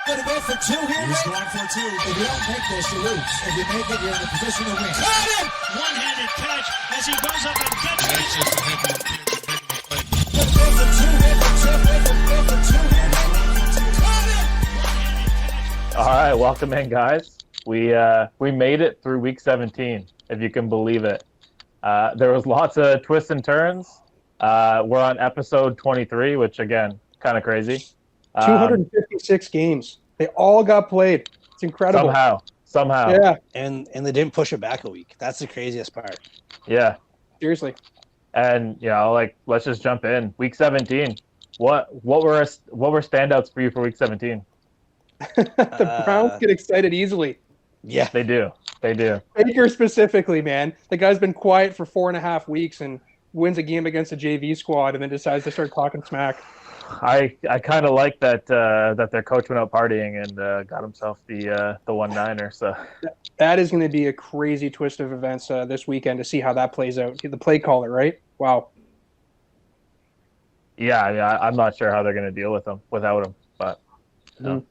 Gonna go for two here. He's going for two. If you don't make this, you lose. If you make it, you're in a position to win. Got him! One-handed catch as he goes up and gets it. That's just a heavy play. Gonna go for two here. Go for two here. Got him! All right, welcome in, guys. We made it through week 17, if you can believe it. There was lots of twists and turns. We're on episode 23, which again, kind of crazy. 256 games. They all got played. It's incredible. Somehow. Yeah. And they didn't push it back a week. That's the craziest part. Yeah. Seriously. And let's just jump in. Week 17. What were standouts for you for week 17? The Browns get excited easily. Yeah. They do. Baker specifically, man. The guy's been quiet for 4.5 weeks and wins a game against a JV squad and then decides to start talking smack. I kind of like that their coach went out partying and got himself the 1-9er. So that is going to be a crazy twist of events this weekend to see how that plays out. The play caller, right? Wow. Yeah, I'm not sure how they're going to deal without him, but no.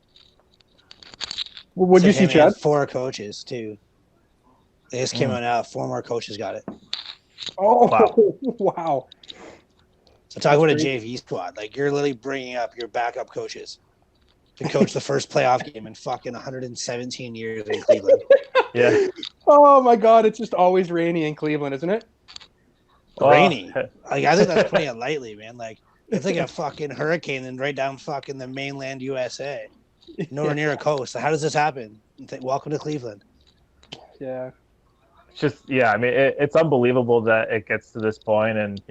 Well, what did you see, Chad? 4 coaches too. They just came out now. 4 more coaches got it. Oh, wow. So talk about a JV squad. Like, you're literally bringing up your backup coaches to coach the first playoff game in fucking 117 years in Cleveland. Yeah. Oh my God, it's just always rainy in Cleveland, isn't it? Rainy. Like, I think that's putting it lightly, man. Like, it's like a fucking hurricane and right down fucking the mainland USA. Nowhere near a coast. So how does this happen? Welcome to Cleveland. Yeah. It's just, it's unbelievable that it gets to this point, and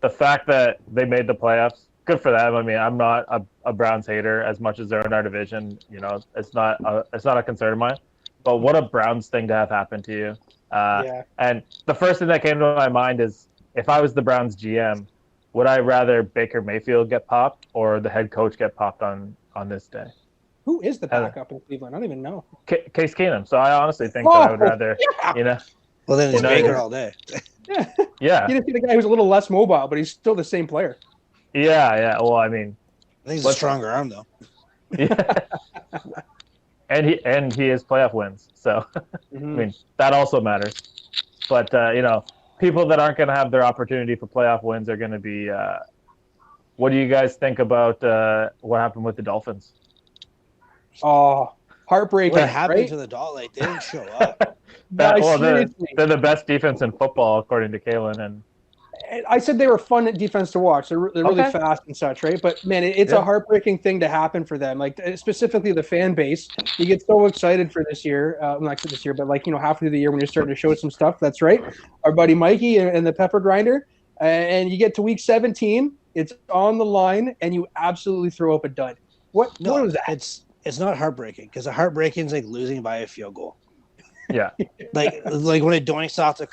the fact that they made the playoffs, good for them. I mean, I'm not a Browns hater as much as they're in our division. It's not a concern of mine. But what a Browns thing to have happen to you. And the first thing that came to my mind is, if I was the Browns GM, would I rather Baker Mayfield get popped or the head coach get popped on this day? Who is the backup in Cleveland? I don't even know. Case Keenum. So I honestly think that I would rather, Well, then it's Baker all day. Yeah. You just see the guy who's a little less mobile, but he's still the same player. Yeah. Well, I mean, I think he's a stronger arm, though. Yeah. and he has playoff wins. So, I mean, that also matters. But, people that aren't going to have their opportunity for playoff wins are going to be what do you guys think about what happened with the Dolphins? Oh, heartbreaking. What happened right? to the Dolphins? Like, they didn't show up. They're the best defense in football, according to Kalen. And I said they were fun defense to watch. They're really fast and such, right? But, man, it's a heartbreaking thing to happen for them. Like, specifically the fan base. You get so excited for this year. Not this year, but, halfway through the year when you're starting to show some stuff. That's right. Our buddy Mikey and the Pepper Grinder. And you get to week 17. It's on the line, and you absolutely throw up a dud. What was that? It's not heartbreaking, because the heartbreaking is like losing by a field goal. Yeah. like when it doinks off the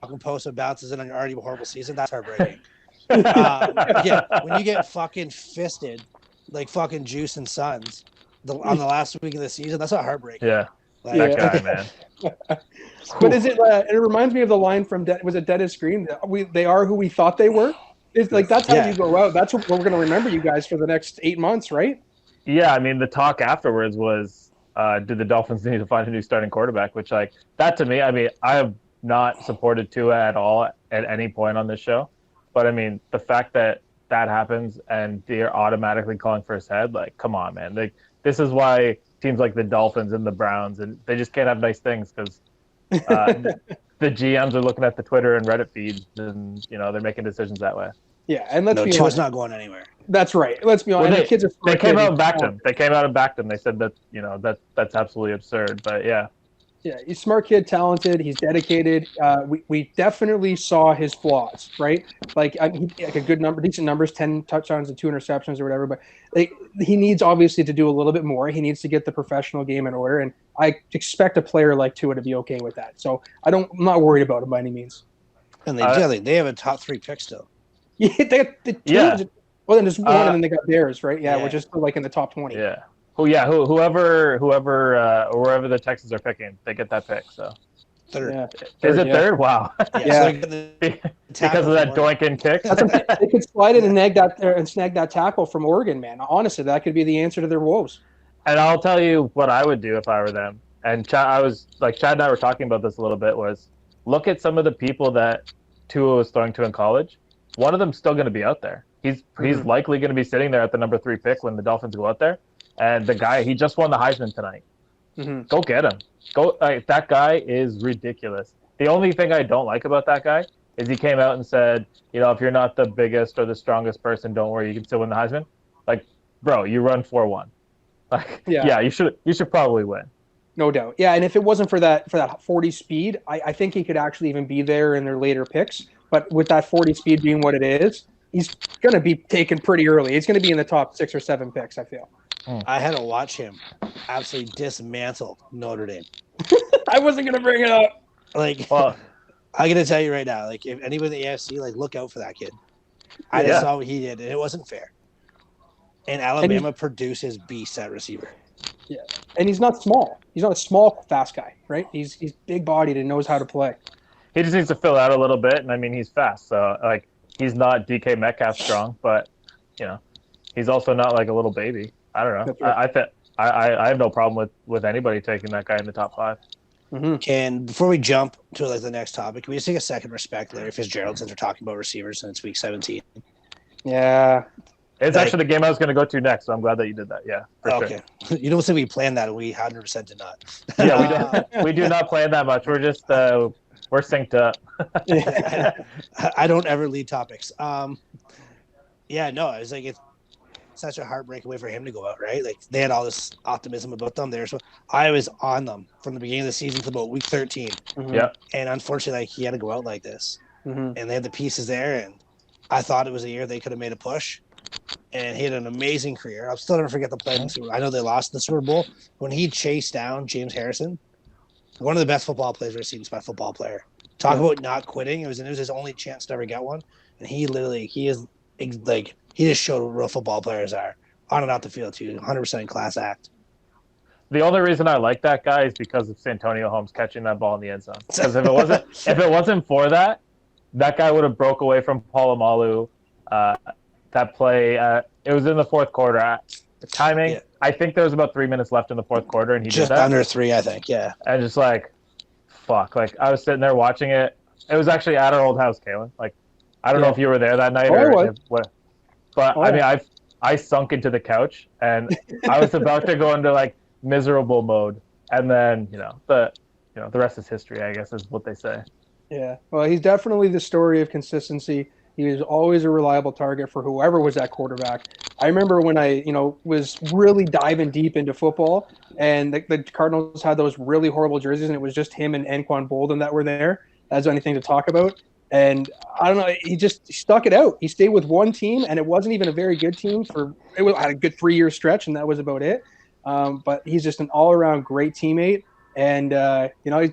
fucking post and bounces in an already horrible season, that's heartbreaking. When you get fucking fisted like fucking Juice and Sons on the last week of the season, that's not heartbreaking. Yeah. That guy, man. But is it? It reminds me of the line from was it Dead as Scream? They are who we thought they were. It's like that's how you go out. That's what we're going to remember you guys for the next 8 months, right? Yeah, I mean, the talk afterwards was, did the Dolphins need to find a new starting quarterback? Which, that to me, I mean, I have not supported Tua at all at any point on this show. But, I mean, the fact that happens and they're automatically calling for his head, come on, man. This is why teams like the Dolphins and the Browns, and they just can't have nice things because the GMs are looking at the Twitter and Reddit feeds and, they're making decisions that way. Yeah, and let's be honest. Tua's not going anywhere. That's right. Let's be honest. Well, the kids are they came out and backed him. They came out and backed him. They said that, that's absolutely absurd. But, yeah. Yeah, he's a smart kid, talented. He's dedicated. We definitely saw his flaws, right? A good number, decent numbers, 10 touchdowns and 2 interceptions or whatever. But he needs obviously to do a little bit more. He needs to get the professional game in order, and I expect a player like Tua to be okay with that. So I'm not worried about him by any means. And they have a top 3 pick still. Yeah, well, then there's one, and then they got theirs, right? Yeah, which is still in the top 20. Yeah. Whoever the Texans are picking, they get that pick. So Third. Yeah. Is it yeah. third? Wow. Yeah. So they get the Because tackle of that from Oregon. doink and kick. They could slide it and snag that tackle from Oregon, man. Honestly, that could be the answer to their woes. And I'll tell you what I would do if I were them. And Chad and I were talking about this a little bit. Was look at some of the people that Tua was throwing to in college. One of them's still going to be out there. He's likely going to be sitting there at the number 3 pick when the Dolphins go out there. And the guy, he just won the Heisman tonight. Go get him. That guy is ridiculous. The only thing I don't like about that guy is he came out and said, if you're not the biggest or the strongest person, don't worry, you can still win the Heisman. Like, bro, you run 4.1. Like, yeah, you should probably win. No doubt. Yeah, and if it wasn't for that 40 speed, I think he could actually even be there in their later picks. But with that 40 speed being what it is, he's going to be taken pretty early. He's going to be in the top 6 or 7 picks, I feel. I had to watch him absolutely dismantle Notre Dame. I wasn't going to bring it up. Like, Well, I'm going to tell you right now, like, if anybody in the AFC, like, look out for that kid. I just saw what he did, and it wasn't fair. And Alabama produces beasts at receiver. Yeah, and he's not small. He's not a small, fast guy, right? He's big-bodied and knows how to play. he just needs to fill out a little bit, and I mean, he's fast. So, like, he's not DK Metcalf strong, but, he's also not like a little baby. I don't know. Right. I have no problem with anybody taking that guy in the top 5. And before we jump to like the next topic, can we just take a second to respect Larry Fitzgerald since we're talking about receivers and it's week 17? Yeah. It's actually the game I was going to go to next, so I'm glad that you did that. Yeah, for sure. You don't say we planned that, and we 100% did not. Yeah, we do not plan that much. We're just we're synced up. I don't ever lead topics. Yeah, no, it was like it's such a heartbreak way for him to go out, right? Like they had all this optimism about them there, so I was on them from the beginning of the season to about week 13. Yeah, and unfortunately, he had to go out like this, and they had the pieces there, and I thought it was a year they could have made a push. And he had an amazing career. I'll still never forget the play in the Super Bowl. I know they lost in the Super Bowl. When he chased down James Harrison, one of the best football players I've ever seen by a football player. Talk about not quitting. It was his only chance to ever get one. And he just showed what real football players are. On and out the field, too. 100% class act. The only reason I like that guy is because of Santonio Holmes catching that ball in the end zone. Because if it wasn't for that guy would have broke away from Polamalu. That play, it was in the fourth quarter. The timing, I think there was about 3 minutes left in the fourth quarter, and he just did that. Under 3, I think. Yeah. And just like, fuck. Like I was sitting there watching it. It was actually at our old house, Kalen. Like, I don't know if you were there that night I mean, I sunk into the couch, and I was about to go into like miserable mode, and then the rest is history, I guess, is what they say. Yeah. Well, he's definitely the story of consistency. He was always a reliable target for whoever was at quarterback. I remember when I, was really diving deep into football, and the Cardinals had those really horrible jerseys, and it was just him and Anquan Bolden that were there as anything to talk about. And I don't know, he just stuck it out. He stayed with one team, and it wasn't even a very good team had a good 3-year stretch, and that was about it. But he's just an all-around great teammate, and you're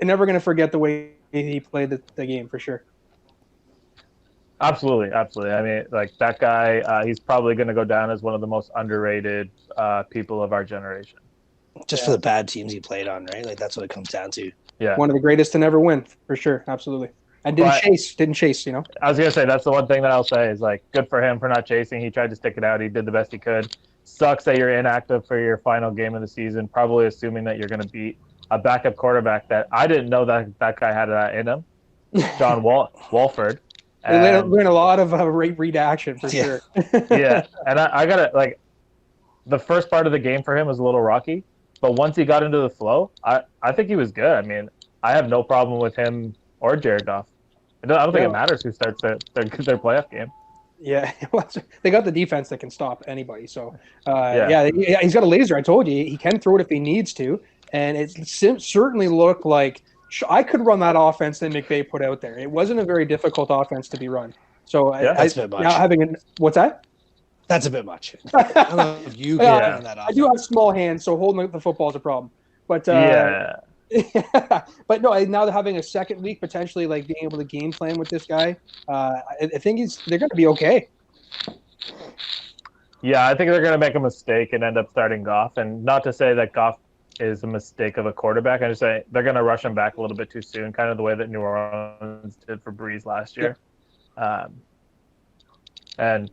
never going to forget the way he played the game for sure. Absolutely. I mean, like that guy, he's probably going to go down as one of the most underrated people of our generation. Just for the bad teams he played on, right? Like that's what it comes down to. Yeah, one of the greatest to never win, for sure. Absolutely. And didn't chase. I was gonna say that's the one thing that I'll say is like good for him for not chasing. He tried to stick it out. He did the best he could. Sucks that you're inactive for your final game of the season. Probably assuming that you're going to beat a backup quarterback that I didn't know that guy had that in him, John Walford. They learn a lot of read action for sure. Yeah, and I got it. Like the first part of the game for him was a little rocky, but once he got into the flow, I think he was good. I mean, I have no problem with him or Jared Goff. I don't think it matters who starts their playoff game. Yeah, they got the defense that can stop anybody. So, he's got a laser. I told you he can throw it if he needs to, and it certainly looked like I could run that offense that McVay put out there. It wasn't a very difficult offense to be run. So that's a bit much. Now what's that? That's a bit much. I don't know if you can run that offense. I do have small hands, so holding the football is a problem. But but no, now having a second week, potentially like being able to game plan with this guy, I think they're going to be okay. Yeah, I think they're going to make a mistake and end up starting Goff. And not to say that Goff is a mistake of a quarterback. I just say they're going to rush him back a little bit too soon, kind of the way that New Orleans did for Breeze last year. And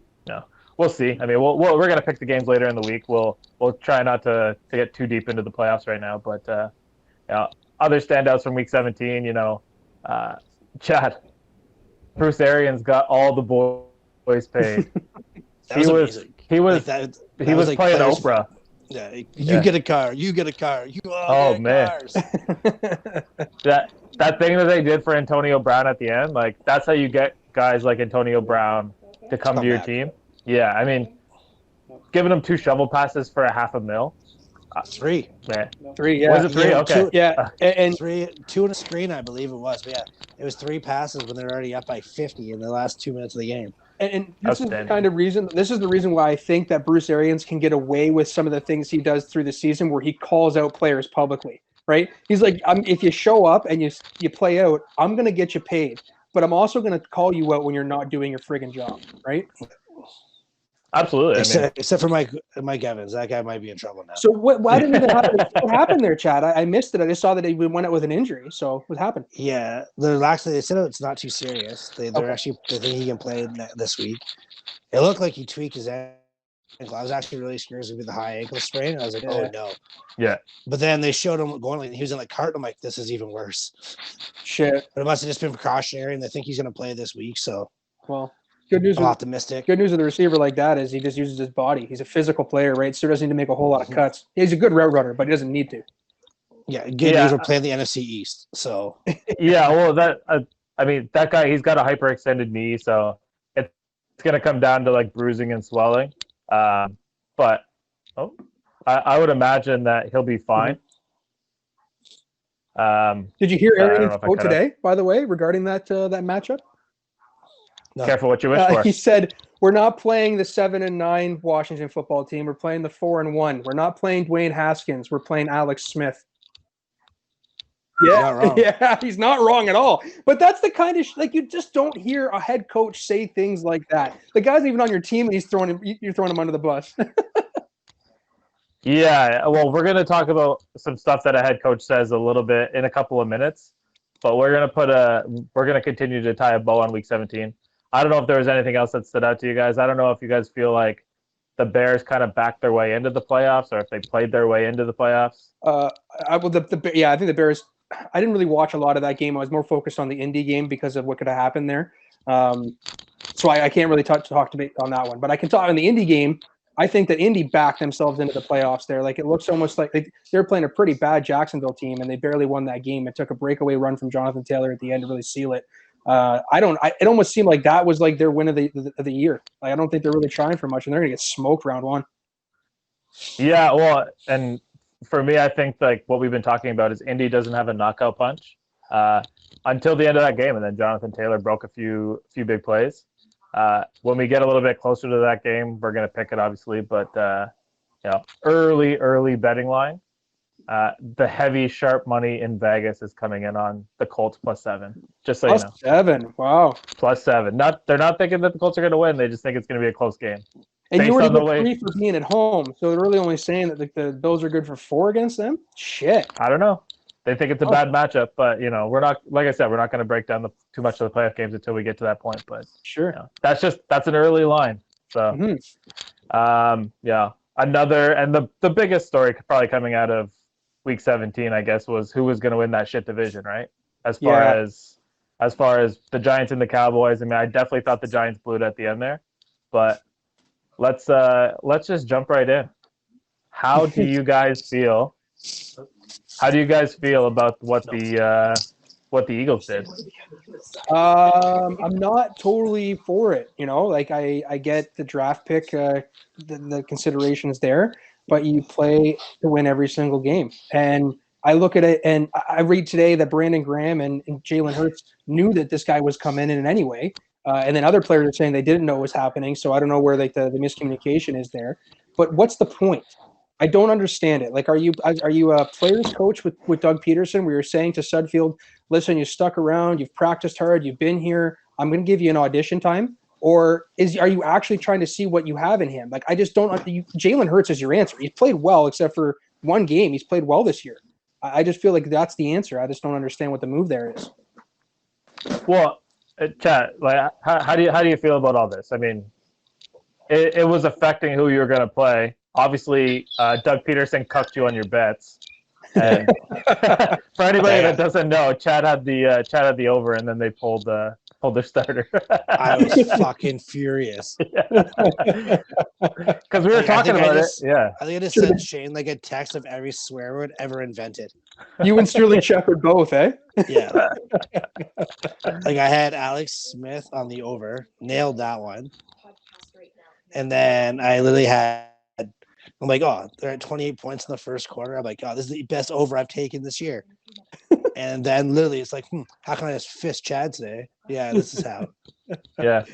we'll see. I mean, we're going to pick the games later in the week. We'll try not to get too deep into the playoffs right now. But other standouts from Week 17, Chad, Bruce Arians got all the boys paid. That was amazing. He was that was like playing players, Oprah. Yeah, you get a car. You get a car. You all get man. cars. that thing that they did for Antonio Brown at the end, like that's how you get guys like Antonio Brown to come to your team. Yeah, I mean, giving them 2 shovel passes for $500,000. 3. Man. 3, yeah. Was it 3? Okay. 2, yeah, and 3, 2 and a screen, I believe it was. But yeah, it was 3 passes when they're already up by 50 in the last 2 minutes of the game. And this is the kind of reason. This is the reason why I think that Bruce Arians can get away with some of the things he does through the season, where he calls out players publicly. Right? He's like, if you show up and you play out, I'm going to get you paid, but I'm also going to call you out when you're not doing your friggin' job. Right? Absolutely. Except for Mike Evans, that guy might be in trouble now. So why didn't it happen? What happened there, Chad? I missed it. I just saw that he went out with an injury. So what happened? Yeah, they said it's not too serious. They think he can play this week. It looked like he tweaked his ankle. I was actually really scared it would be the high ankle sprain. I was like, oh no. Yeah. But then they showed him going like he was in the cart. I'm like, this is even worse. Shit. But it must have just been precautionary, and they think he's going to play this week. So well. Good news. I'm optimistic. Good news with a receiver like that is he just uses his body. He's a physical player, right? So he doesn't need to make a whole lot of cuts. He's a good route runner, but he doesn't need to. Yeah, good news. We're playing the NFC East, so. Yeah, well, that guy, he's got a hyperextended knee, so it's going to come down to like bruising and swelling. But I would imagine that he'll be fine. Did you hear Arians' quote today, by the way, regarding that matchup? No. Careful what you wish for. He said, "We're not playing the 7-9 Washington football team. We're playing the 4-1. We're not playing Dwayne Haskins. We're playing Alex Smith." Yeah, he's not wrong at all. But that's the kind of you just don't hear a head coach say things like that. The guy's even on your team, and you're throwing him under the bus. Yeah, well, we're going to talk about some stuff that a head coach says a little bit in a couple of minutes, but we're going to continue to tie a bow on Week 17. I don't know if there was anything else that stood out to you guys. I don't know if you guys feel like the Bears kind of backed their way into the playoffs, or if they played their way into the playoffs. I think the Bears. I didn't really watch a lot of that game. I was more focused on the Indy game because of what could have happened there. So I can't really talk on that one. But I can talk on the Indy game. I think that Indy backed themselves into the playoffs there. Like, it looks almost like they're playing a pretty bad Jacksonville team, and they barely won that game. It took a breakaway run from Jonathan Taylor at the end to really seal it. It almost seemed like that was like their win of the year. Like, I don't think they're really trying for much, and they're going to get smoked round 1. Yeah, well, and for me, I think like what we've been talking about is Indy doesn't have a knockout punch until the end of that game, and then Jonathan Taylor broke a few big plays. When we get a little bit closer to that game, we're going to pick it, obviously, but early betting line. The heavy, sharp money in Vegas is coming in on the Colts +7. Just so you know. +7. Wow. +7. They're not thinking that the Colts are going to win. They just think it's going to be a close game. And you already got 3 for being at home, so they're really only saying that the Bills are good for 4 against them. Shit. I don't know. They think it's a bad matchup, but we're not. Like I said, we're not going to break down too much of the playoff games until we get to that point. But sure, that's an early line. So, another, and the biggest story probably coming out of Week 17, I guess, was who was going to win that shit division, right? As far as the Giants and the Cowboys, I mean, I definitely thought the Giants blew it at the end there, but let's just jump right in. How do you guys feel? How do you guys feel about what the Eagles did? I'm not totally for it. I get the draft pick, the considerations there, but you play to win every single game. And I look at it, and I read today that Brandon Graham and Jalen Hurts knew that this guy was coming in anyway. And then other players are saying they didn't know what was happening. So I don't know where the miscommunication is there. But what's the point? I don't understand it. Like, are you a players coach with Doug Peterson, where you're saying to Sudfield, listen, you stuck around, you've practiced hard, you've been here, I'm going to give you an audition time? Or are you actually trying to see what you have in him? Like, I just don't. Jalen Hurts is your answer. He's played well, except for one game. He's played well this year. I just feel like that's the answer. I just don't understand what the move there is. Well, Chad, like, how do you feel about all this? I mean, it was affecting who you were going to play. Obviously, Doug Peterson cucked you on your bets. And for anybody that doesn't know, Chad had the over, and then they pulled their starter. I was fucking furious. Because we were talking about it. Yeah. I think I just sent Shane like a text of every swear word ever invented. You and Sterling Shepard both, eh? Yeah. Like I had Alex Smith on the over, nailed that one. And then I literally I'm like, oh, they're at 28 points in the first quarter. I'm like, oh, this is the best over I've taken this year. And then literally it's like, how can I just fist Chad today? Yeah, this is how. Yeah.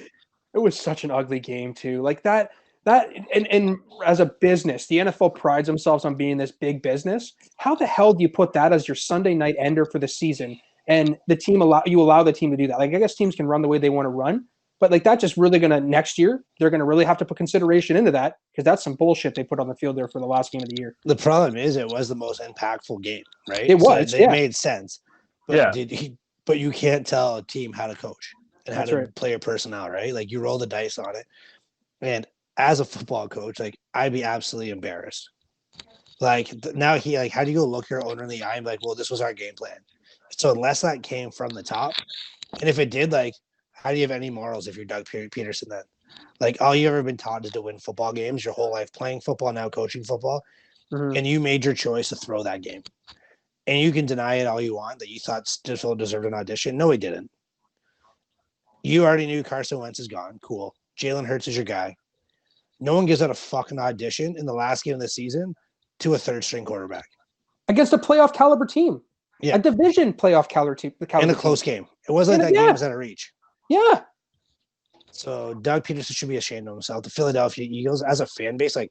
It was such an ugly game too. Like that and as a business, the NFL prides themselves on being this big business. How the hell do you put that as your Sunday night ender for the season? And the team allow the team to do that. Like I guess teams can run the way they want to run, but like that just really gonna next year they're gonna really have to put consideration into that because that's some bullshit they put on the field there for the last game of the year. The problem is it was the most impactful game, right? It was. So it made sense. But Yeah. But you can't tell a team how to coach and how That's to right. play your personnel, right? Like you roll the dice on it. And as a football coach, like I'd be absolutely embarrassed. Like now how do you go look your owner in the eye and be like, well, this was our game plan. So unless that came from the top, and if it did, like, how do you have any morals if you're Doug Peterson then? Like all you ever been taught is to win football games your whole life, playing football, now coaching football. Mhm. And you made your choice to throw that game. And you can deny it all you want that you thought Stifel deserved an audition. No, he didn't. You already knew Carson Wentz is gone. Cool. Jalen Hurts is your guy. No one gives out a fucking audition in the last game of the season to a third string quarterback. Against a playoff caliber team. Yeah. A division playoff caliber team. In a close game. It wasn't like that game was out of reach. Yeah. So Doug Peterson should be ashamed of himself. The Philadelphia Eagles, as a fan base, like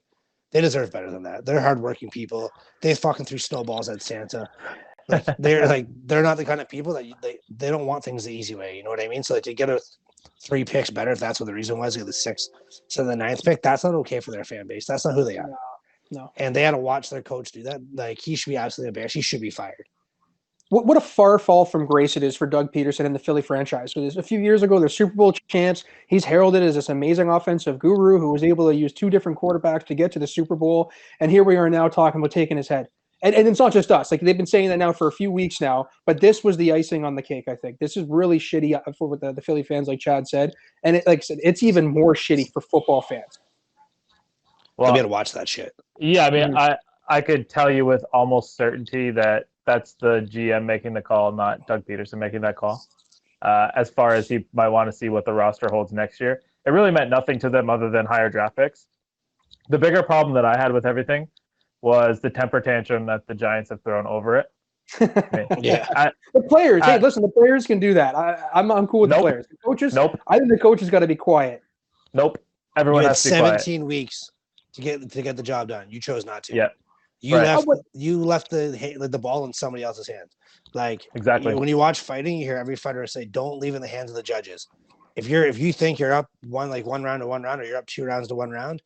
they deserve better than that. They're hardworking people. They fucking threw snowballs at Santa. Like they're not the kind of people that they don't want things the easy way. You know what I mean? So like, to get a 3 picks better, if that's what the reason was, get the 6th, so the 9th pick, that's not okay for their fan base. That's not who they are. No. And they had to watch their coach do that. Like he should be absolutely embarrassed. He should be fired. What a far fall from grace it is for Doug Peterson and the Philly franchise. Because a few years ago, their Super Bowl champs, he's heralded as this amazing offensive guru who was able to use 2 different quarterbacks to get to the Super Bowl. And here we are now talking about taking his head. And it's not just us. Like they've been saying that now for a few weeks now. But this was the icing on the cake, I think. This is really shitty for what the Philly fans, like Chad said. And like I said, it's even more shitty for football fans. Well, I'll be able to watch that shit. Yeah, I mean, I could tell you with almost certainty that that's the GM making the call, not Doug Peterson making that call. As far as he might want to see what the roster holds next year, it really meant nothing to them other than higher draft picks. The bigger problem that I had with everything was the temper tantrum that the Giants have thrown over it. The players, hey, listen, the players can do that. I'm cool with the players. The coaches, I think the coaches got to be quiet. Nope, everyone has to be quiet. 17 weeks to get the job done. You chose not to. Yeah. You left the ball in somebody else's hands. Like exactly. When you watch fighting, you hear every fighter say, "Don't leave in the hands of the judges." If you think you're up one round to one round, or you're up 2 rounds to 1 round,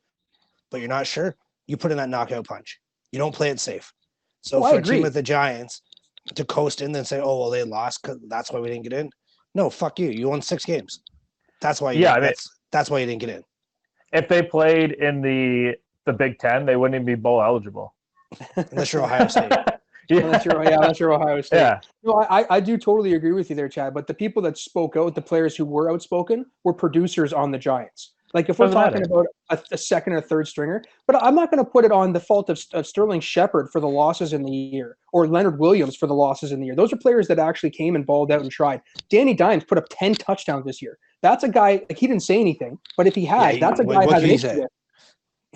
but you're not sure, you put in that knockout punch. You don't play it safe. So for a team with the Giants to coast in and say, "Oh well, they lost because that's why we didn't get in." No, fuck you. You won 6 games. That's why. That's why you didn't get in. If they played in the Big Ten, they wouldn't even be bowl eligible. Unless you're Ohio State. Unless you're Ohio State. Yeah. No, I do totally agree with you there, Chad. But the people that spoke out, the players who were outspoken, were producers on the Giants. Like if we're talking about a second or third stringer, but I'm not going to put it on the fault of Sterling Shepard for the losses in the year or Leonard Williams for the losses in the year. Those are players that actually came and balled out and tried. Danny Dimes put up 10 touchdowns this year. That's a guy, like he didn't say anything, but if he had, that's a guy I had an issue with.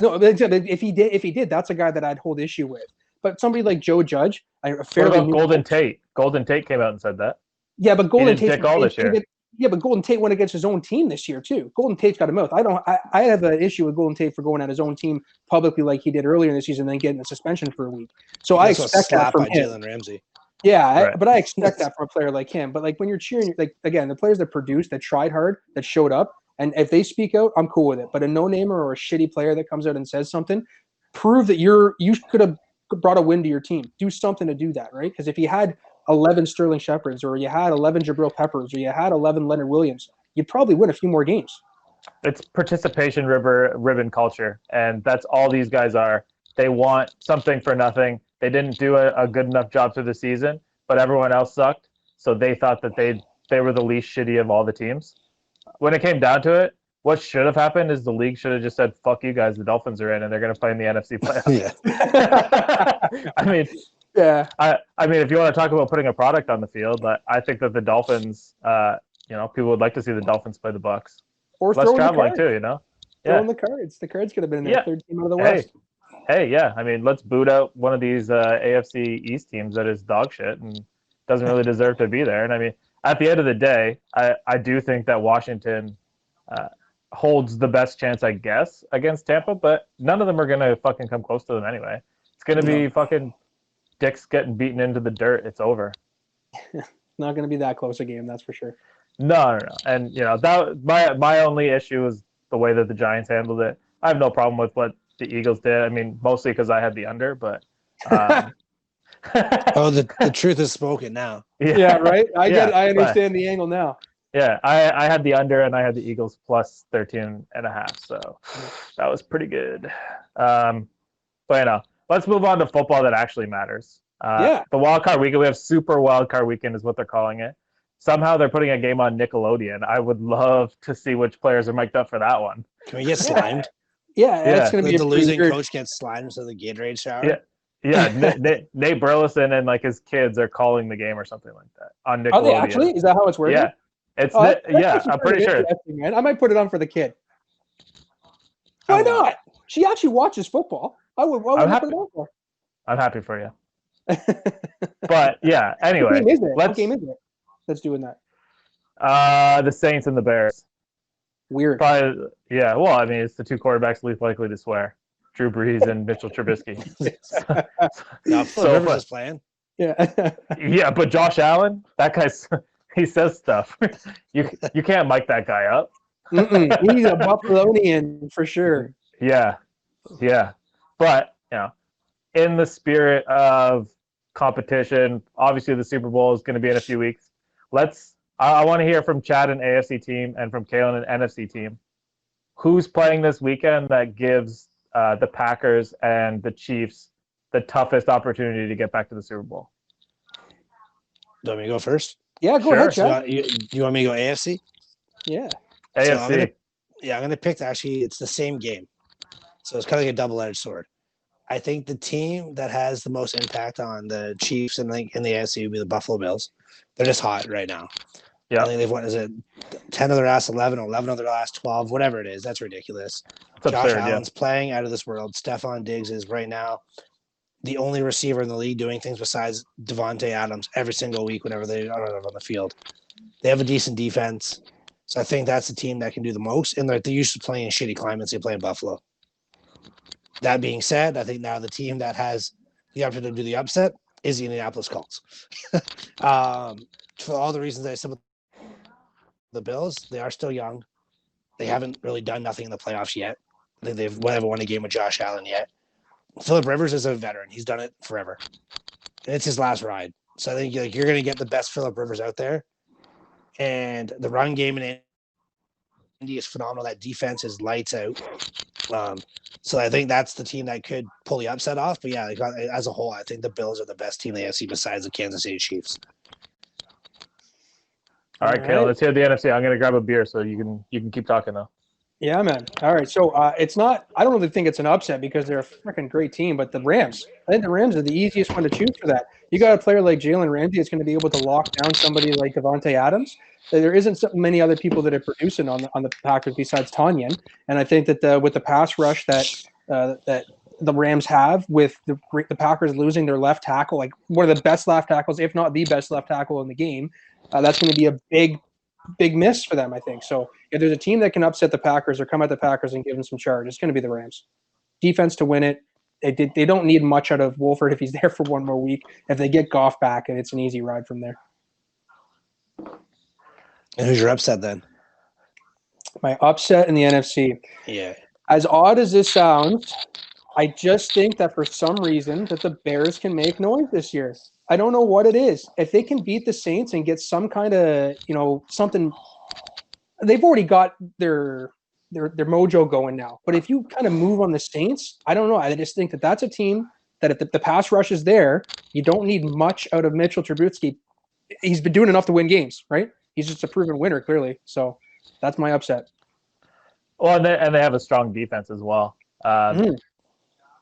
No, if he did, that's a guy that I'd hold issue with. But somebody like Joe Judge, what about Golden Tate? Golden Tate came out and said that. Yeah, but Golden Tate this year. Yeah, but Golden Tate went against his own team this year too. Golden Tate's got a mouth. I have an issue with Golden Tate for going at his own team publicly like he did earlier in the season, and then getting a suspension for a week. So I expect that from him. Jalen Ramsey. Yeah, but I expect that from a player like him. But like when you're cheering, like again, the players that produced, that tried hard, that showed up, and if they speak out, I'm cool with it. But a no-namer or a shitty player that comes out and says something, prove that you could have brought a win to your team. Do something to do that, right? Because if you had 11 Sterling Shepherds, or you had 11 Jabril Peppers, or you had 11 Leonard Williams, you'd probably win a few more games. It's participation ribbon culture, and that's all these guys are. They want something for nothing. They didn't do a good enough job through the season, but everyone else sucked, so they thought that they were the least shitty of all the teams. When it came down to it, what should have happened is the league should have just said, "Fuck you guys, the Dolphins are in, and they're going to play in the NFC playoffs." Yeah. I mean, Yeah. I mean, if you want to talk about putting a product on the field, but I think that the Dolphins, people would like to see the Dolphins play the Bucks. Or Less traveling too, you know. Throw in the cards. The cards could have been in there. Third team out of the West. Hey, yeah. I mean, let's boot out one of these AFC East teams that is dog shit and doesn't really deserve to be there. And I mean, at the end of the day, I do think that Washington holds the best chance, I guess, against Tampa, but none of them are going to fucking come close to them anyway. It's going to be fucking dicks getting beaten into the dirt. It's over. Not going to be that close a game, that's for sure. No. And, that my only issue is the way that the Giants handled it. I have no problem with what the Eagles did. I mean, mostly because I had the under, but... the truth is spoken now. Yeah, right? I understand the angle now. Yeah, I had the under, and I had the Eagles plus 13.5, so that was pretty good. But, let's move on to football that actually matters. The wild card weekend, we have Super Wild Card Weekend is what they're calling it. Somehow they're putting a game on Nickelodeon. I would love to see which players are mic'd up for that one. Can we get slimed? Yeah, it's going to be the losing coach gets slimed so the Gatorade shower. Yeah. Nate Burleson and like his kids are calling the game or something like that on Nickelodeon. Are they actually? Is that how it's working? Yeah, I'm pretty sure. Man. I might put it on for the kid. Why not? She actually watches football. I would put it on for her. I'm happy for you. But yeah, anyway, what game is it that's doing that? The Saints and the Bears. Weird. Probably, yeah. Well, I mean, it's the two quarterbacks least likely to swear: Drew Brees and Mitchell Trubisky. Rivers is playing. Yeah. Yeah, but Josh Allen, that guy's he says stuff. You can't mic that guy up. He's a Buffalonian for sure. Yeah. But in the spirit of competition, obviously the Super Bowl is going to be in a few weeks. I want to hear from Chad, an AFC team, and from Kalen, an NFC team. Who's playing this weekend that gives the Packers and the Chiefs the toughest opportunity to get back to the Super Bowl? Do you want me to go first? Yeah, go ahead, Chad. You want me to go AFC? Yeah. AFC. I'm going to pick, actually, it's the same game. So it's kind of like a double-edged sword. I think the team that has the most impact on the Chiefs and in the AFC would be the Buffalo Bills. They're just hot right now. Yeah. I think they've won, 10 of their last 11, 11 of their last 12, whatever it is. That's ridiculous. Josh Allen's playing out of this world. Stephon Diggs is right now the only receiver in the league doing things besides Devontae Adams every single week whenever they are on the field. They have a decent defense. So I think that's the team that can do the most. And they're used to playing in shitty climates. They play in Buffalo. That being said, I think now the team that has the opportunity to do the upset is the Indianapolis Colts. For all the reasons I said with the Bills, they are still young. They haven't really done nothing in the playoffs yet. I think they've never won a game with Josh Allen yet. Phillip Rivers is a veteran. He's done it forever. And it's his last ride. So I think you're going to get the best Phillip Rivers out there. And the run game in Indy is phenomenal. That defense is lights out. So I think that's the team that could pull the upset off. But yeah, as a whole, I think the Bills are the best team in the AFC besides the Kansas City Chiefs. All right, Kale, let's hear the NFC. I'm going to grab a beer so you can keep talking now. Yeah, man. All right. So it's not – I don't really think it's an upset because they're a freaking great team, but the Rams. I think the Rams are the easiest one to choose for that. You got a player like Jalen Ramsey that's going to be able to lock down somebody like Devontae Adams. There isn't so many other people that are producing on the Packers besides Tanyan. And I think that with the pass rush that the Rams have, with the Packers losing their left tackle, like one of the best left tackles, if not the best left tackle in the game, that's going to be a big miss for them, I think. So if there's a team that can upset the Packers or come at the Packers and give them some charge, it's going to be the Rams. Defense to win it. They don't need much out of Wolford if he's there for one more week. If they get Goff back, and it's an easy ride from there. And who's your upset then? My upset in the NFC. Yeah. As odd as this sounds, I just think that for some reason that the Bears can make noise this year. I don't know what it is. If they can beat the Saints and get some kind of, something, they've already got their mojo going now. But if you kind of move on the Saints, I don't know. I just think that that's a team that if the pass rush is there, you don't need much out of Mitchell Trubisky. He's been doing enough to win games, right? He's just a proven winner, clearly. So that's my upset. Well, and they have a strong defense as well.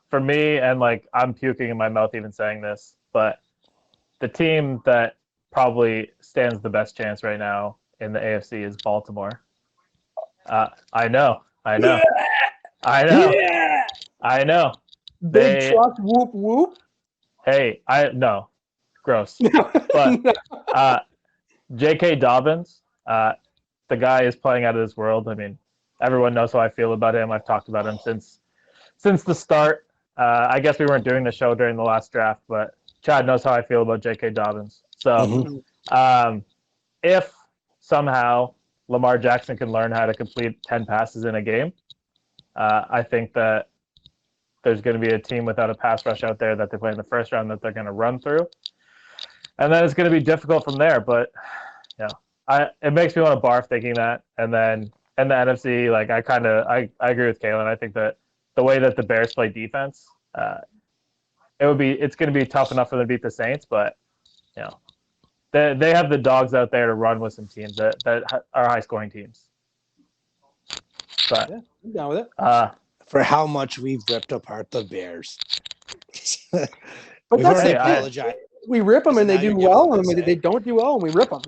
For me, and I'm puking in my mouth even saying this, but the team that probably stands the best chance right now in the AFC is Baltimore. I know. Big truck, whoop whoop. Hey, no, gross. But J.K. Dobbins, the guy is playing out of this world. I mean, everyone knows how I feel about him. I've talked about him since the start. I guess we weren't doing the show during the last draft, but Chad knows how I feel about J.K. Dobbins. So if somehow Lamar Jackson can learn how to complete 10 passes in a game, I think that there's going to be a team without a pass rush out there that they play in the first round that they're going to run through. And then it's going to be difficult from there. But, it makes me want to barf thinking that. And then in the NFC, I agree with Kalen. I think that the way that the Bears play defense, it's going to be tough enough for them to beat the Saints, but they have the dogs out there to run with some teams that are high scoring teams. But I'm down with it. For how much we've ripped apart the Bears. But we've that's already it. apologized. We rip them and they Now do you're well, giving and them they don't do well, and we rip them.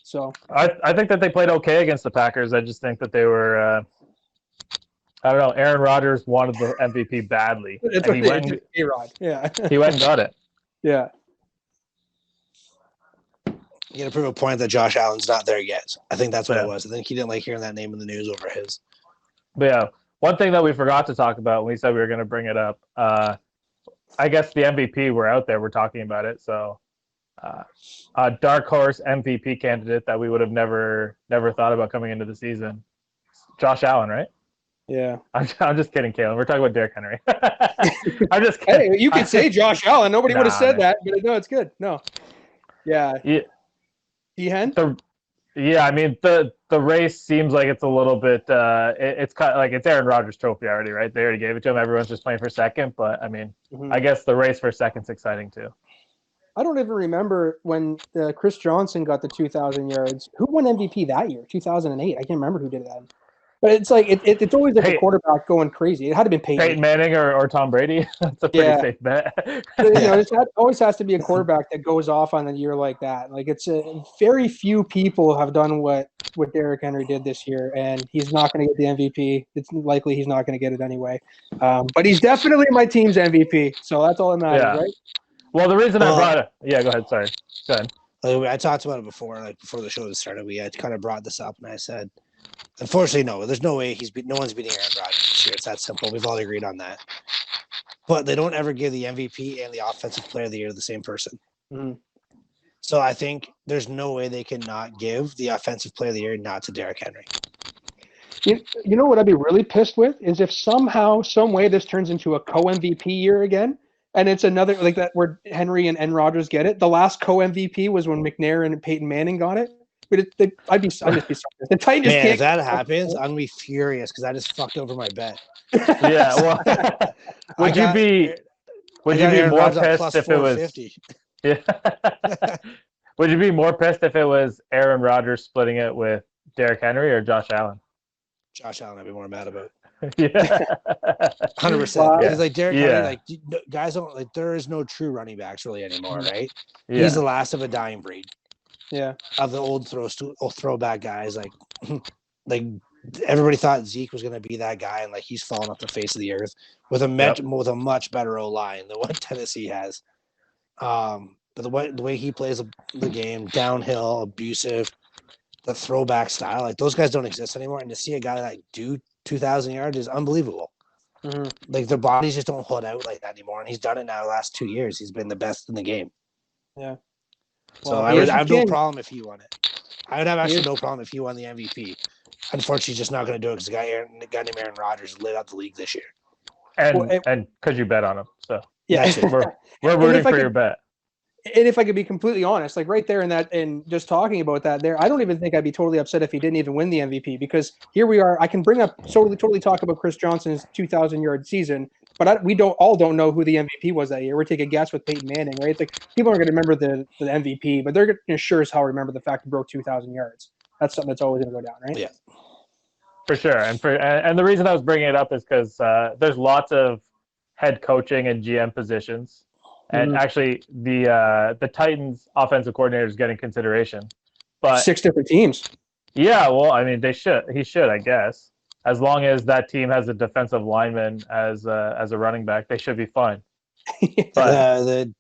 So I think that they played okay against the Packers. I just think that they were. I don't know. Aaron Rodgers wanted the MVP badly. That's and he went and got it. Yeah. You got to prove a point that Josh Allen's not there yet. I think that's what it was. I think he didn't like hearing that name in the news over his. But one thing that we forgot to talk about when we said we were going to bring it up, I guess the MVP were out there. We're talking about it. So a dark horse MVP candidate that we would have never thought about coming into the season. Josh Allen, right? Yeah. I'm just kidding, Kalen. We're talking about Derrick Henry. I'm just kidding. Hey, you could say Josh Allen. Nobody would have said that, but no, it's good. No. Yeah. Hen? I mean the race seems like it's a little bit it's kind of like it's Aaron Rodgers trophy already, right? They already gave it to him. Everyone's just playing for second, but I mean, I guess the race for second's exciting too. I don't even remember when Chris Johnson got the 2,000 yards. Who won MVP that year? 2008. I can't remember who did that. But it's like it's always like a quarterback going crazy. It had to be Peyton Manning or Tom Brady. That's a pretty safe bet. It always has to be a quarterback that goes off on a year like that. Like very few people have done what Derrick Henry did this year, and he's not going to get the MVP. It's likely he's not going to get it anyway. But he's definitely my team's MVP, so that's all that matters, right? Well, the reason I brought it, go ahead. Sorry, go ahead. I talked about it before, before the show started. We had kind of brought this up, and I said, unfortunately, no. There's no way no one's beating Aaron Rodgers this year. It's that simple. We've all agreed on that. But they don't ever give the MVP and the Offensive Player of the Year to the same person. Mm-hmm. So I think there's no way they can not give the Offensive Player of the Year not to Derrick Henry. You know what I'd be really pissed with is if somehow, some way, this turns into a co-MVP year again, and it's another like that where Henry and Rodgers get it. The last co-MVP was when McNair and Peyton Manning got it. But I'd just be surprised. The Titans Man, if that happens, I'm gonna be furious because I just fucked over my bet. Yeah, well, would you be more pissed if it was? Yeah. Would you be more pissed if it was Aaron Rodgers splitting it with Derrick Henry or Josh Allen? Josh Allen, I'd be more mad about. Yeah, 100%. Because Derrick Henry, guys don't there is no true running backs really anymore, right? Yeah. He's the last of a dying breed. Yeah, of the old throwback guys, like everybody thought Zeke was going to be that guy, and he's fallen off the face of the earth with a much better O-line than what Tennessee has. But the way he plays the game, downhill, abusive, the throwback style, those guys don't exist anymore. And to see a guy do 2,000 yards is unbelievable. Mm-hmm. Their bodies just don't hold out like that anymore, and he's done it now the last 2 years. He's been the best in the game. Yeah. So I would have no problem if he won it. I would have actually no problem if he won the MVP. Unfortunately, he's just not going to do it because a guy named Aaron Rodgers lit out the league this year. and because you bet on him, so yeah. we're rooting for your bet. And if I could be completely honest, like right there in that, and just talking about that there, I don't even think I'd be totally upset if he didn't even win the MVP, because here we are. I can bring up totally talk about Chris Johnson's 2,000-yard season, but we don't know who the MVP was that year. We're taking a guess with Peyton Manning, right? It's like people aren't going to remember the MVP, but they're going to sure as hell remember the fact he broke 2,000 yards. That's something that's always going to go down, right? Yeah, for sure. And the reason I was bringing it up is because there's lots of head coaching and GM positions. And actually, the Titans' offensive coordinator is getting consideration, but 6 different teams. Yeah, well, I mean, he should, I guess, as long as that team has a defensive lineman as a running back, they should be fine. But the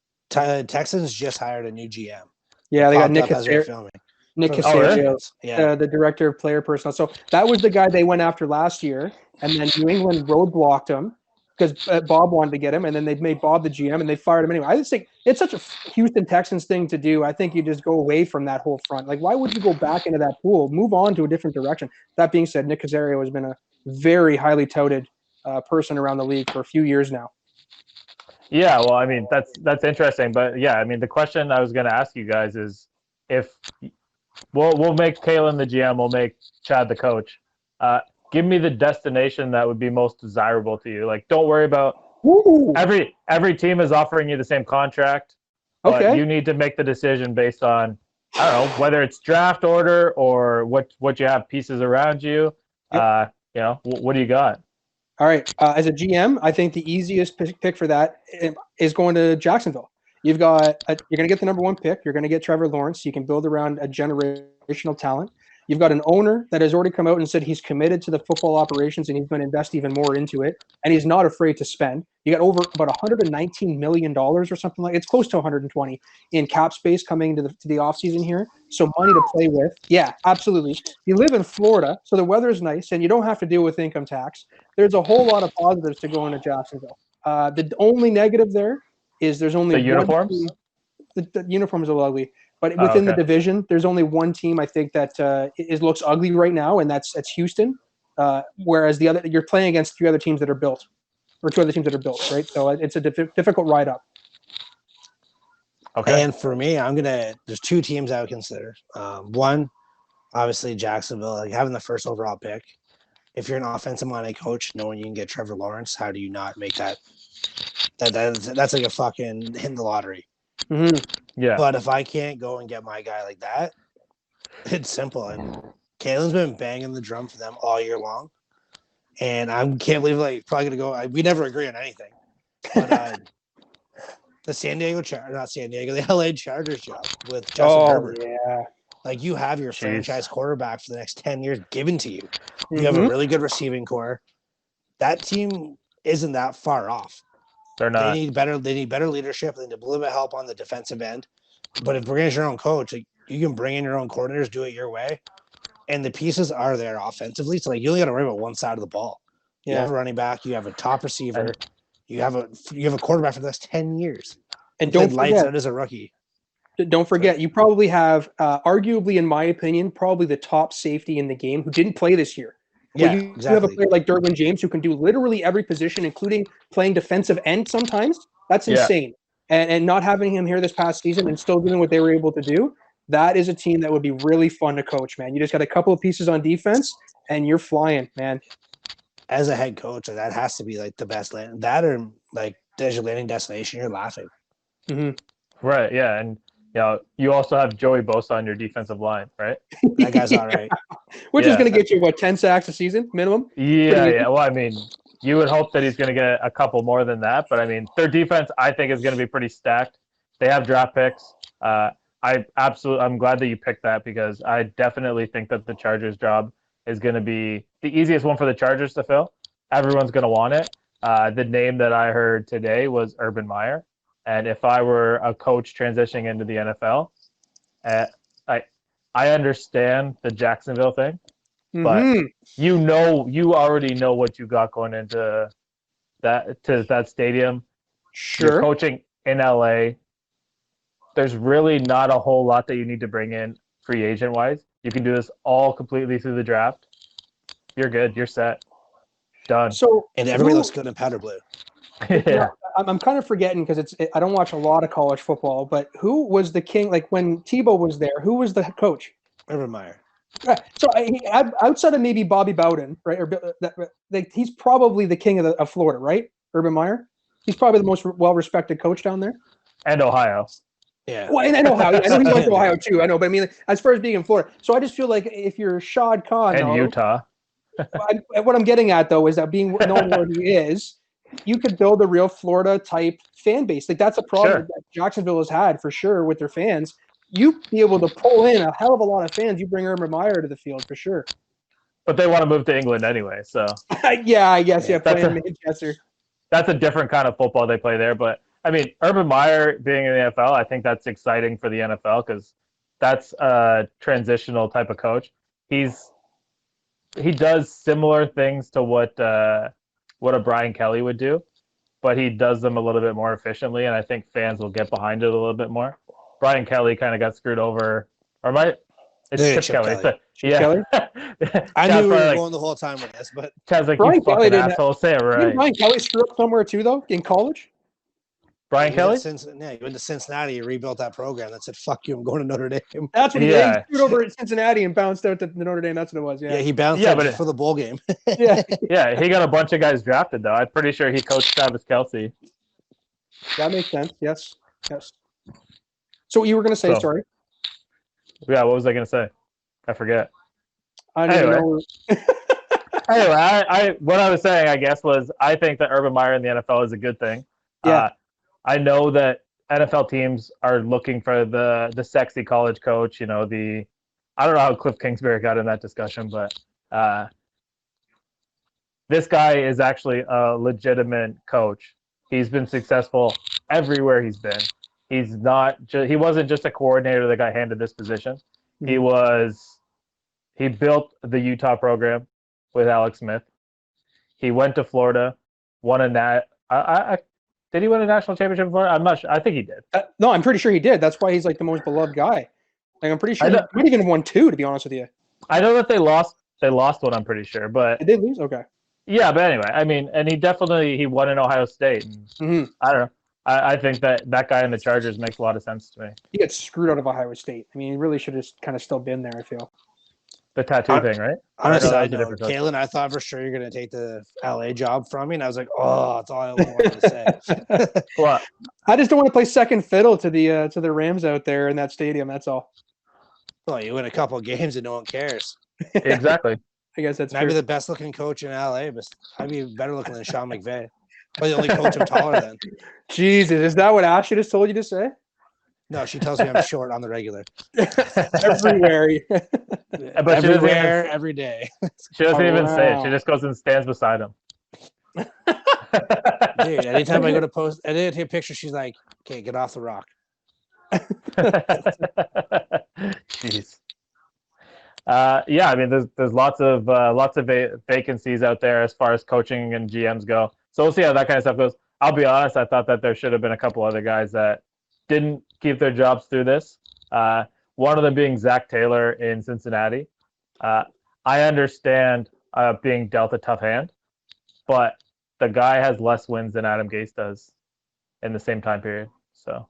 Texans just hired a new GM. Yeah, they got Nick Caserio. Nick Caserio, the director of player personnel. So that was the guy they went after last year, and then New England roadblocked him because Bob wanted to get him, and then they made Bob the GM, and they fired him anyway. I just think it's such a Houston Texans thing to do. I think you just go away from that whole front. Like, why would you go back into that pool? Move on to a different direction. That being said, Nick Caserio has been a very highly touted person around the league for a few years now. Yeah, well, I mean, that's interesting. But, yeah, I mean, the question I was going to ask you guys is if we'll make Kalen the GM, we'll make Chad the coach. Give me the destination that would be most desirable to you. Like, don't worry about every team is offering you the same contract. Okay. But you need to make the decision based on, I don't know, whether it's draft order or what you have pieces around you. Yep. What do you got? All right. As a GM, I think the easiest pick for that is going to Jacksonville. You're going to get the number 1 pick. You're going to get Trevor Lawrence. You can build around a generational talent. You've got an owner that has already come out and said he's committed to the football operations and he's going to invest even more into it. And he's not afraid to spend. You got over about $119 million or something like it's close to 120 in cap space coming to the offseason here. So money to play with. Yeah, absolutely. You live in Florida, so the weather is nice and you don't have to deal with income tax. There's a whole lot of positives to going to Jacksonville. The only negative there is there's only the uniforms. The uniforms are ugly. But within the division, there's only one team I think that looks ugly right now, and that's Houston. Whereas the other, you're playing against 3 other teams that are built, or 2 other teams that are built, right? So it's a difficult ride up. Okay. And for me, there's 2 teams I would consider. One, obviously Jacksonville, like having the first overall pick. If you're an offensive-minded coach, knowing you can get Trevor Lawrence, how do you not make that? That's like a fucking hit the lottery. Mm-hmm. Yeah. But if I can't go and get my guy like that, it's simple. And Kalen's been banging the drum for them all year long. And I can't believe probably going to go. We never agree on anything. But the LA Chargers job with Justin Herbert. Yeah. Like, you have your franchise quarterback for the next 10 years given to you. You have a really good receiving core. That team isn't that far off. They're not. They need better leadership. They need a little bit of help on the defensive end. But if bringing in your own coach, like, you can bring in your own coordinators, do it your way, and the pieces are there offensively. So you only got to worry about one side of the ball. You have a running back, you have a top receiver, you have a quarterback for the next 10 years. And don't forget, lights out as a rookie. Don't forget, you probably have, arguably, in my opinion, probably the top safety in the game who didn't play this year. Yeah, you have a player like Derwin James who can do literally every position, including playing defensive end sometimes. That's insane. And not having him here this past season and still doing what they were able to do, that is a team that would be really fun to coach, man. You just got a couple of pieces on defense, and you're flying, man. As a head coach, that has to be like the best land. That or like as your landing destination, you're laughing. Mm-hmm. Right, yeah, and you also have Joey Bosa on your defensive line, right? That guy's all right. Which is going to get you, 10 sacks a season minimum? Yeah. Well, I mean, you would hope that he's going to get a couple more than that. But, I mean, their defense, I think, is going to be pretty stacked. They have draft picks. I'm glad that you picked that because I definitely think that the Chargers job is going to be the easiest one for the Chargers to fill. Everyone's going to want it. The name that I heard today was Urban Meyer. And if I were a coach transitioning into the NFL, I understand the Jacksonville thing, but you already know what you got going into that stadium. Sure. You're coaching in LA. There's really not a whole lot that you need to bring in free agent wise. You can do this all completely through the draft. You're good. You're set. Done. So And everybody looks good in powder blue. Yeah. I'm kind of forgetting because I don't watch a lot of college football, but who was the king? Like when Tebow was there, who was the coach? Urban Meyer. Right. So outside of maybe Bobby Bowden, right? He's probably the king of Florida, right? Urban Meyer. He's probably the most well-respected coach down there. And Ohio. Yeah. Well, and I know how. I know he went to Ohio too. I know, but I mean, as far as being in Florida, so I just feel like if you're Shad Khan And Utah. what I'm getting at though is that being known where he is, you could build a real Florida type fan base. Like that's a problem that Jacksonville has had for sure with their fans. You be able to pull in a hell of a lot of fans. You bring Urban Meyer to the field for sure. But they want to move to England anyway, so yeah, I guess playing Manchester. That's a different kind of football they play there. But I mean, Urban Meyer being in the NFL, I think that's exciting for the NFL because that's a transitional type of coach. He does similar things to what a Brian Kelly would do, but he does them a little bit more efficiently, and I think fans will get behind it a little bit more. Brian Kelly kind of got screwed over, Chip Kelly. Kelly. I knew we were going the whole time with this, but Chad's like, Brian you Kelly fucking asshole, say it right. Didn't Brian Kelly screw up somewhere too, though, in college? Brian Kelly? You went to Cincinnati, you rebuilt that program that said, fuck you, I'm going to Notre Dame. That's what he did. He screwed over at Cincinnati and bounced out to Notre Dame. That's what it was, Yeah, he bounced out for the bowl game. Yeah, he got a bunch of guys drafted, though. I'm pretty sure he coached Travis Kelce. That makes sense, yes. So what you were going to say, sorry? Yeah, what was I going to say? I forget. I don't know. Anyway, what I was saying, I guess, was I think that Urban Meyer in the NFL is a good thing. Yeah. I know that NFL teams are looking for the sexy college coach. I don't know how Cliff Kingsbury got in that discussion, but this guy is actually a legitimate coach. He's been successful everywhere he's been. He wasn't just a coordinator that got handed this position. Mm-hmm. He built the Utah program with Alex Smith. He went to Florida, won did he win a national championship in Florida? I'm not sure. I think he did. No, I'm pretty sure he did. That's why he's like the most beloved guy. Like I'm pretty sure he might even won 2, to be honest with you. I know that they lost one, I'm pretty sure, but they did lose. Okay. Yeah, but anyway, I mean, and he won in Ohio State. And I don't know. I think that guy in the Chargers makes a lot of sense to me. He gets screwed out of Ohio State. I mean, he really should have kind of still been there, I feel. The tattoo thing, right? On a side note, Kalen, I thought for sure you're going to take the LA job from me, and I was like, oh, that's all I wanted to say. What? I just don't want to play second fiddle to the Rams out there in that stadium, that's all. Well, you win a couple of games and no one cares. Exactly. I guess that's true. I'd be the best looking coach in LA, but I'd be better looking than Sean McVay. But the only coach I'm taller than. Jesus, is that what Ashley just told you to say? No, she tells me I'm short on the regular. Everywhere. But everywhere, every day. She doesn't even say it. She just goes and stands beside him. Dude, anytime I go to post, I did take a picture, she's like, okay, get off the rock. Jeez. Yeah, I mean, there's lots of vacancies out there as far as coaching and GMs go. So we'll see how that kind of stuff goes. I'll be honest, I thought that there should have been a couple other guys that didn't keep their jobs through this. One of them being Zach Taylor in Cincinnati. I understand being dealt a tough hand, but the guy has less wins than Adam Gase does in the same time period. So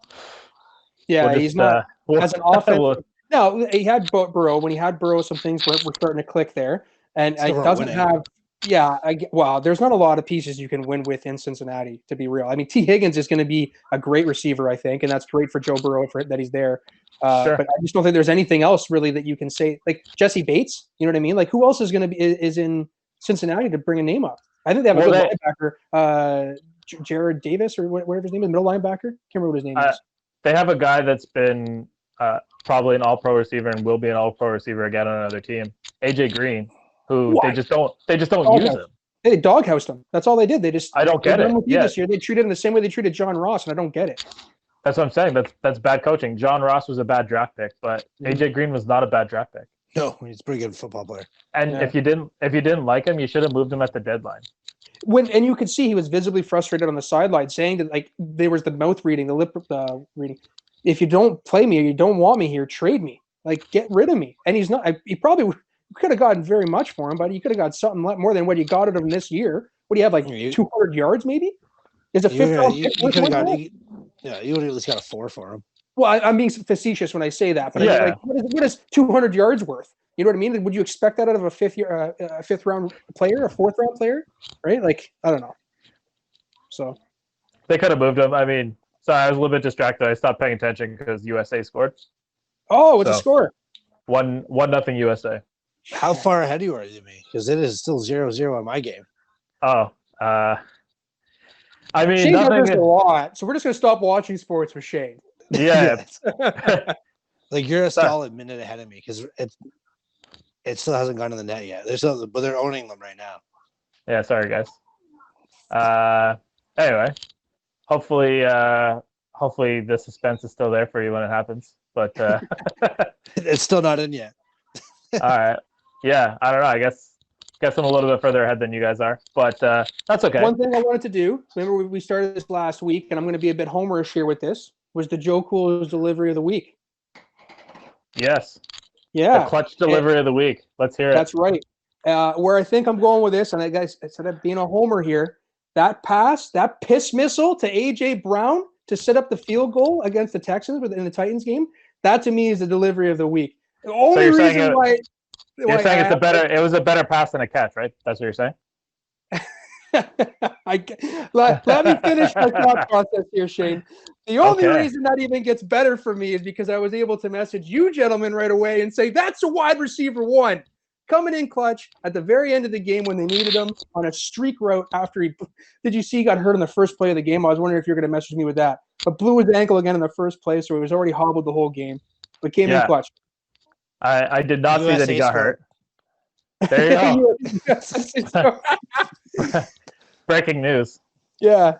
yeah, he's not as an offense. No, he had Burrow. When he had Burrow, some things were starting to click there, and it doesn't have. Yeah, there's not a lot of pieces you can win with in Cincinnati, to be real. I mean, T. Higgins is going to be a great receiver, I think, and that's great for Joe Burrow that he's there. Sure. But I just don't think there's anything else really that you can say. Like Jesse Bates, you know what I mean? Like who else is going to be is in Cincinnati to bring a name up? I think they have a good linebacker, Jared Davis or whatever his name is, middle linebacker. Can't remember what his name is. They have a guy that's been probably an All-Pro receiver and will be an All-Pro receiver again on another team, AJ Green. Who they just don't use him. They doghoused him. That's all they did. I don't get it. This year. They treated him the same way they treated John Ross, and I don't get it. That's what I'm saying. That's bad coaching. John Ross was a bad draft pick, but AJ Green was not a bad draft pick. No, he's a pretty good football player. And if you didn't like him, you should have moved him at the deadline. And you could see he was visibly frustrated on the sideline, saying that like there was the mouth reading, the lip reading. If you don't play me or you don't want me here, trade me. Like get rid of me. And he's not. He probably could have gotten very much for him, but you could have got something more than what you got out of him this year. What do you have, like 200 yards maybe? Is a fifth round pick you could have got you would have at least got a 4 for him. Well, I'm being facetious when I say that, but I mean, like, what is 200 yards worth? You know what I mean? Would you expect that out of a fifth round player, a fourth round player, right? Like, I don't know. So they could have moved him. I mean, sorry, I was a little bit distracted. I stopped paying attention because USA scored. Oh, what's the score? 1-0 USA. How far ahead are you me? Because it is still 0-0 on my game. Oh, I mean, Shane nothing. Does a lot, so we're just gonna stop watching sports with Shane. Yeah. Like you're a solid minute ahead of me because it still hasn't gone to the net yet. But they're owning them right now. Yeah, sorry guys. Anyway, hopefully the suspense is still there for you when it happens. But it's still not in yet. all right. Yeah, I don't know. I guess I'm a little bit further ahead than you guys are, but that's okay. One thing I wanted to do, remember we started this last week, and I'm going to be a bit homerish here with this, was the Joe Cool's delivery of the week. Yes. Yeah. The clutch delivery of the week. Let's hear it. That's right. Where I think I'm going with this, and I guys, instead of being a homer here, that pass, that piss missile to A.J. Brown to set up the field goal against the Texans in the Titans game, that to me is the delivery of the week. The only reason why you're saying it was a better pass than a catch, right? That's what you're saying? Let me finish my thought process here, Shane. The only reason that even gets better for me is because I was able to message you gentlemen right away and say, that's a wide receiver one. Coming in clutch at the very end of the game when they needed him on a streak route after did you see he got hurt in the first play of the game? I was wondering if you're going to message me with that. But blew his ankle again in the first play, so he was already hobbled the whole game. But came in clutch. I did not see that he got hurt. There you go. Breaking news. Yeah.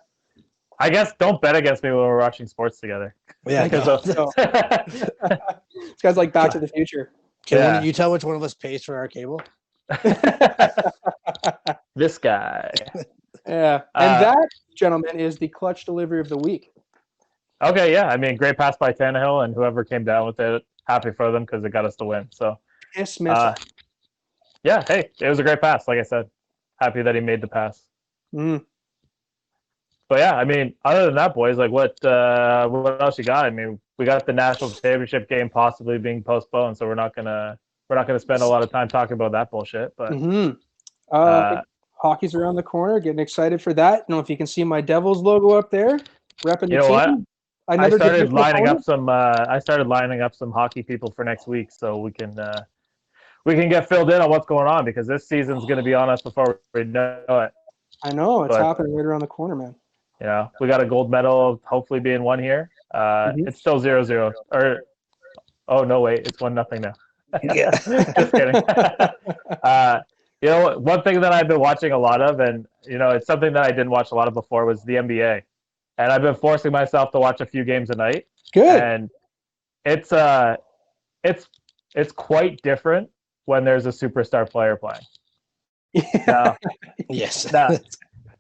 I guess don't bet against me when we're watching sports together. Yeah. This guy's like Back to the Future. Can you tell which one of us pays for our cable? This guy. Yeah. And that, gentlemen, is the clutch delivery of the week. Okay, yeah. I mean, great pass by Tannehill, and whoever came down with it, happy for them because it got us to win. So, yeah, hey, it was a great pass. Like I said, happy that he made the pass. But yeah, I mean, other than that, boys, like what else you got? I mean, we got the national championship game possibly being postponed, so we're not gonna spend a lot of time talking about that bullshit. But hockey's around the corner, getting excited for that. I don't know if you can see my Devils logo up there, repping the team. What? I started lining up some hockey people for next week, so we can get filled in on what's going on because this season's going to be on us before we know it. I know it's happening right around the corner, man. Yeah, we got a gold medal hopefully being won here. It's still 0-0. Or no, wait, it's 1-0 now. Yeah, just kidding. You know, one thing that I've been watching a lot of, and you know, it's something that I didn't watch a lot of before, was the NBA. And I've been forcing myself to watch a few games a night. Good. And it's quite different when there's a superstar player playing. Now, yes. Now,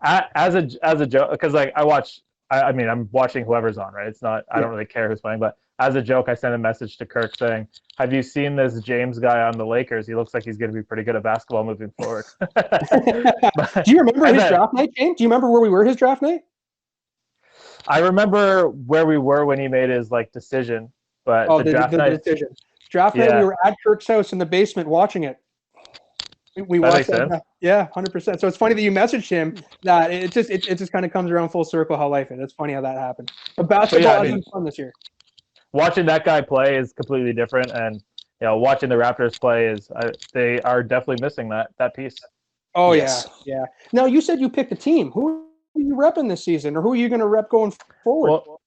as a joke, because like I'm watching whoever's on, right? It's not. I don't really care who's playing, but as a joke, I sent a message to Kirk saying, "Have you seen this James guy on the Lakers? He looks like he's going to be pretty good at basketball moving forward." Do you remember his draft night, James? Do you remember where we were his draft night? I remember where we were when he made his decision, but the draft night. Draft night, we were at Kirk's house in the basement watching it. We watched that. Yeah, 100%. So it's funny that you messaged him. That it just kind of comes around full circle how life is. It's funny how that happened. But basketball has been fun this year. Watching that guy play is completely different, and you know, watching the Raptors play they are definitely missing that piece. Oh yes. yeah. Now you said you picked a team. Who are you repping this season, or who are you going to rep going forward? Well,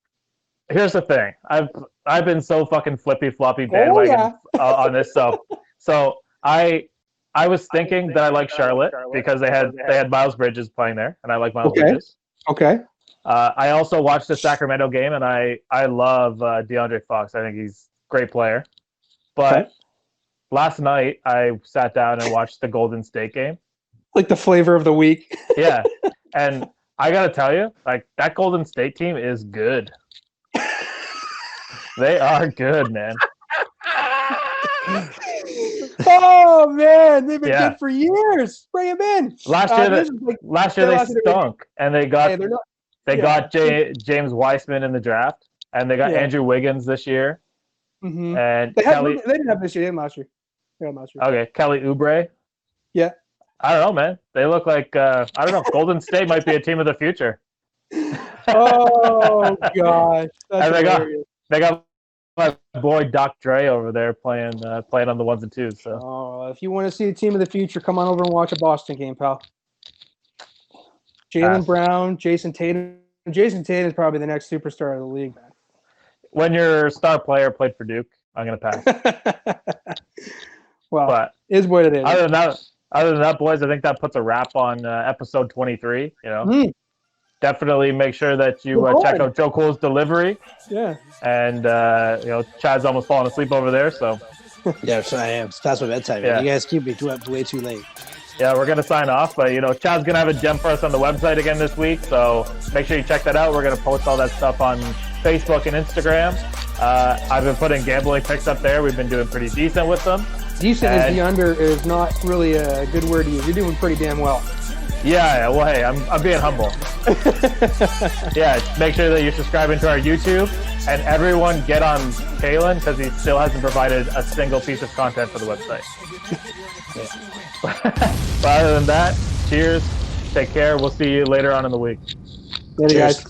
here's the thing. I've been so fucking flippy floppy bandwagon on this. So I was thinking that I like Charlotte because they had Miles Bridges playing there, and I like Miles Bridges. Okay. I also watched the Sacramento game, and I love DeAndre Fox. I think he's a great player. But last night I sat down and watched the Golden State game. Like the flavor of the week. Yeah, and I gotta tell you, that Golden State team is good. They are good, man. Oh man, they've been good for years. Bring him in. Last year, they stunk, and they got James Weissman in the draft, and they got Andrew Wiggins this year. Mm-hmm. And they didn't have this year. They had last year. Okay, Kelly Oubre. Yeah. I don't know, man. They look like I don't know. Golden State might be a team of the future. Oh gosh, and they got my boy Doc Dre over there playing on the ones and twos. So, if you want to see a team of the future, come on over and watch a Boston game, pal. Jaylen Brown, Jason Tatum. Jason Tatum is probably the next superstar of the league, man. When your star player played for Duke, I'm gonna pass. Well, but is what it is. Other than that, boys, I think that puts a wrap on episode 23. You know, definitely make sure that you check out Joe Cool's delivery. Yeah. And Chad's almost falling asleep over there, so. Yeah, so I am. It's past my bedtime. Yeah. You guys keep me up way too late. Yeah, we're gonna sign off, but Chad's gonna have a gem for us on the website again this week, so make sure you check that out. We're gonna post all that stuff on Facebook and Instagram. I've been putting gambling picks up there. We've been doing pretty decent with them. Decent as the under is not really a good word to use. You're doing pretty damn well. Yeah. Well, hey, I'm being humble. Yeah. Make sure that you're subscribing to our YouTube, and everyone get on Kalen because he still hasn't provided a single piece of content for the website. But other than that, cheers. Take care. We'll see you later on in the week. Later, guys.